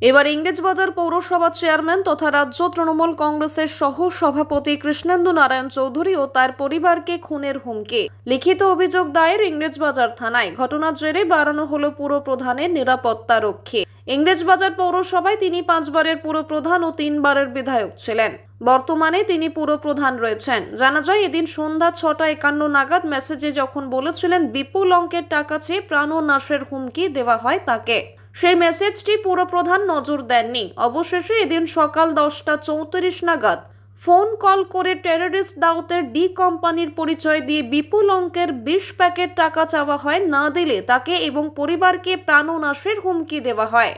এবার ইংরেজবাজার পৌরসভা চেয়ারম্যান তথা রাজ্য তৃণমূল কংগ্রেসের সহ সভাপতি কৃষ্ণেন্দু নারায়ণ চৌধুরী ও তার পরিবারকে খুনের হুমকি। লিখিত অভিযোগ দায়ের ইংরেজবাজার থানায়। ঘটনার জেরে বাড়ানো হলো পুরপ্রধানের নিরাপত্তা রক্ষী। ইংরেজবাজার পৌরসভায় তিনি 5 বারের পুরপ্রধান ও 3 বারের বিধায়ক ছিলেন। বর্তমানে তিনি পুরপ্রধান রয়েছেন। জানা যায়, এদিন সন্ধ্যা 6:51 নাগাদ মেসেজে যখন বলেছিলেন বিপুল অঙ্কের টাকা চেয়ে প্রাণনাশের হুমকি দেওয়া হয় তাকে, সেই মেসেজটি পুরপ্রধান নজর দেননি। অবশেষে এদিন সকাল 10:34 নাগাদ ফোন কল করে টেররিস্ট দাউদের ডি কোম্পানির পরিচয় দিয়ে বিপুল অঙ্কের 20 প্যাকেট টাকা চাওয়া হয়। না দিলে তাকে এবং পরিবারকে প্রাণনাশের হুমকি দেওয়া হয়।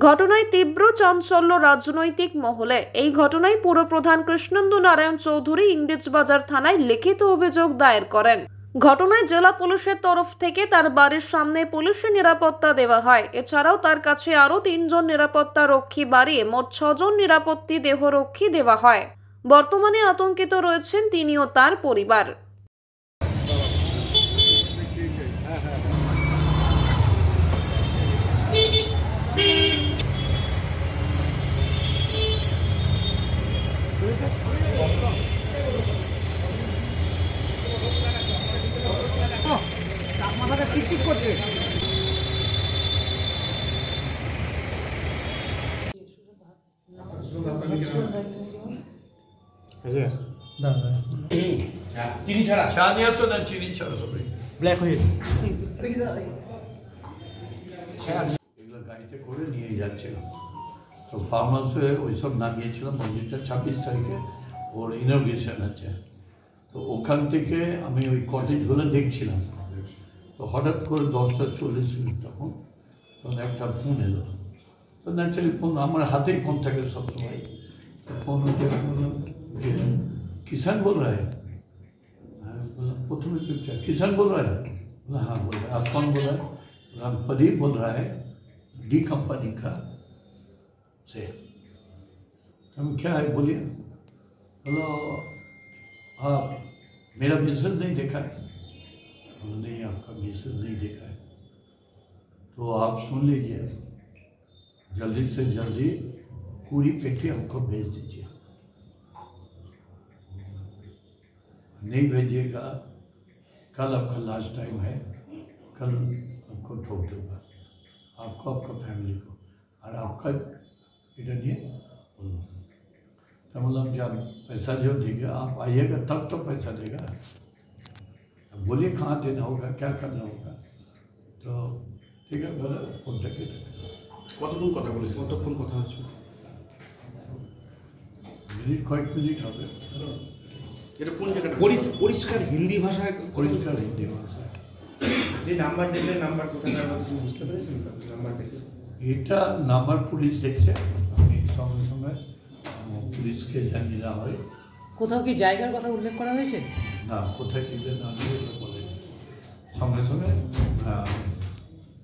ঘটনায় তীব্র চাঞ্চল্য রাজনৈতিক মহলে। এই ঘটনায় পুরপ্রধান কৃষ্ণেন্দু নারায়ণ চৌধুরী ইংরেজবাজার থানায় লিখিত অভিযোগ দায়ের করেন। ঘটনায় জেলা পুলিশের তরফ থেকে তার বাড়ির সামনে পুলিশের নিরাপত্তা দেওয়া হয়। এছাড়াও তার কাছে আরও 3 জন নিরাপত্তা রক্ষী বাড়িয়ে মোট 6 জন নিরাপত্তি দেহরক্ষী দেওয়া হয়। বর্তমানে আতঙ্কিত রয়েছেন তিনি ও তার পরিবার। মাথাটা চিকচিক করছে। চিনি ছাড়া চা নিয়ে আসছো না? চিনি ছাড়া সবাই ব্ল্যাক হয়ে গেছে। এগুলো গাড়িতে করে নিয়ে যাচ্ছিলাম। তো ফার্ম হাউসে ওইসব নামিয়েছিলাম। মন্দিরটা 26 তারিখে ওর ইনগ্রেশন আছে। তো ওখান থেকে আমি ওই কটেজগুলো দেখছিলাম। তো হঠাৎ করে 10:40 তখন একটা ফোন এলো। তো ন্যাচারালি ফোন আমার হাতেই ফোন থাকে সবসময়। ফোন বললাম যে किसान बोल रहा है। प्रथम किसान बोल रहा है? बोला हाँ बोल रहा है। आप कौन बोल रहा है? बोला प्रदीप बोल रहा है डी कंपनी का से। हम क्या है बोलिए। बोलो आप मेरा मैसेज नहीं देखा है? बोला नहीं आपका मैसेज नहीं देखा है। तो आप सुन लीजिए, जल्दी से जल्दी पूरी पेटी हमको भेज दीजिए। नहीं भेजिएगा कल आपका लास्ट टाइम है, कल आपको ठोक दूंगा, आपको आपका फैमिली को, और आपका इधर नहीं तो मतलब जब पैसा जो देगा आप आइएगा तब तो पैसा देगा। अब बोलिए कहाँ देना होगा, क्या करना होगा। तो ठीक है बोला फोन टेके কতক্ষণ কথা বলেছি? কতক্ষণ কথা হচ্ছে? মিনিট কয়েক মিনিট হবে। এটা কোন জায়গাটা? পরিষ্কার হিন্দি ভাষায়। পরিষ্কার হিন্দি ভাষায়। যে নাম্বার দেখলে নাম্বার কোথায় বুঝতে পেরেছেন? নাম্বার দেখে এটা নাম্বার পুলিশ দেখছে। আমি সঙ্গে সঙ্গে পুলিশকে জানিয়ে দেওয়া হয়। কোথাও কি জায়গার কথা উল্লেখ করা হয়েছে? না, কোথায় দিলে না দিলে বলে সঙ্গে সঙ্গে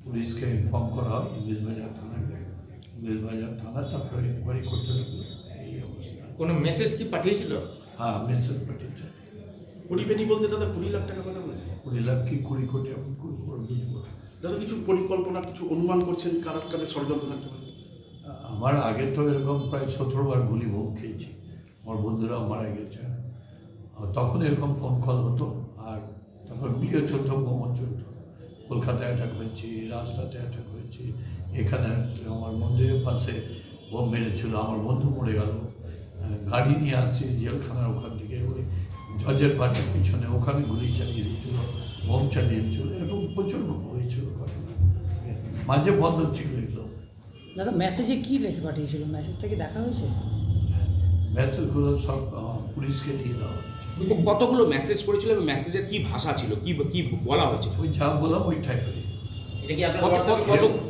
পুলিশকে ইনফর্ম করা হয়। ইংরেজবাজার থানাকে, ইংরেজবাজার থানা তারপরে ইনকোয়ারি করতে লাগলো। এই অবস্থা। কোনো মেসেজ কি পাঠিয়েছিল? হ্যাঁ, মেসেজ পাঠিয়েছে। 20 পেটি বলতে দাদা 20 লাখ টাকা কথা বলেছে। 20 লাখ কি 20 কোটি এখন বুঝবো। দাদা কিছু পরিকল্পনা, কিছু অনুমান করছেন কাদের কাদের ষড়যন্ত্র থাকতে পারে? আমার আগে তো এরকম প্রায় 17 বার গুলি ভোগ খেয়েছি। আমার বন্ধুরাও মারা গেছে। তখন এরকম ফোন কল হতো, আর তারপর গুলিও চলতো, বোমা চলতো। কলকাতায় অ্যাটাক হয়েছি, রাস্তাতে অ্যাটাক হয়েছি, এখানে আমার মন্দিরের পাশে বোম মেরেছিল, আমার বন্ধু মরে গেল। গাড়ি নিয়ে আসছি জেলখানার ওখান থেকে, ওই জজের পার্টির পিছনে ওখানে গুলি চালিয়ে দিয়েছিল, বোম চালিয়ে দিয়েছিল। এরকম প্রচুর হয়েছিল ঘটনা। মাঝে বন্ধ ছিল এগুলো। দাদা মেসেজে কি লিখে পাঠিয়েছিল? মেসেজটা কি দেখা হয়েছে? মেসেজগুলো সব পুলিশকে দিয়ে দেওয়া হয়েছে। কতগুলো মেসেজ করেছিল এবং মেসেজের কি ভাষা ছিল, কি কি বলা হয়েছে? ওই যা বললাম ওই টাইপের। এটা কি আপনার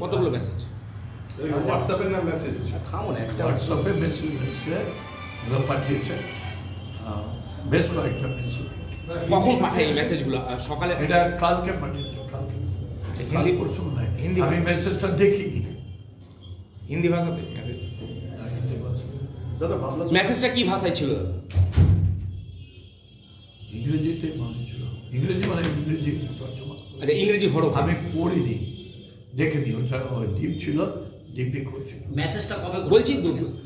কতগুলো মেসেজ? হোয়াটসঅ্যাপের না মেসেজ? থামুন, একটা হোয়াটসঅ্যাপে মেসেজ এসে পাঠিয়েছে, বেশ কয়েকটা মেসেজ। কখন পাঠায় এই মেসেজগুলো? সকালে? এটা কালকে পাঠিয়েছে, কালকে। হিন্দি পরশু নয়, হিন্দি আমি মেসেজটা দেখিনি। হিন্দি ভাষাতে মেসেজ? হিন্দি ভাষা। দাদা বাংলা মেসেজটা কি ভাষায় ছিল? ইংরেজিতে মনে ছিল। ইংরেজি মানে ইংরেজি তর্জমা। আচ্ছা, ইংরেজি হরফ। আমি পড়িনি, দেখিনি। ওটা ডিপ ছিল, ডিপি করছিল। মেসেজটা কবে বলছি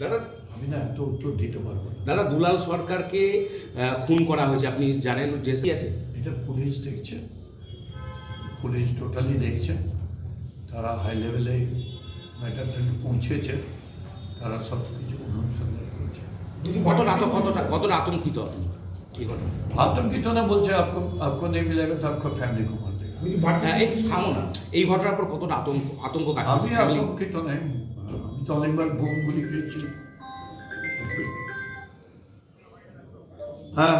দাদা, আমি না এত উত্তর দিতে পারবো না। দাদা দুলাল সরকারকে খুন করা হয়েছে, আপনি জানেন যে কি আছে? এটা পুলিশ দেখছে, পুলিশ টোটালি দেখছে, তারা হাই লেভেলে ম্যাটারটা পৌঁছেছে, তারা সব কিছু অনুসন্ধান করছে। কতটা আতঙ্কিত আপনি এই ঘটনা? आतंकित ना बोलছে आपको नहीं मिलेगा तो आपको फैमिली को मार देगा। থামো না, এই ঘটনার পর কতটা আতঙ্ক কাজ আমি আতঙ্কিত নাই, আমি তো অনেকবার বোমগুলি খেয়েছি। হ্যাঁ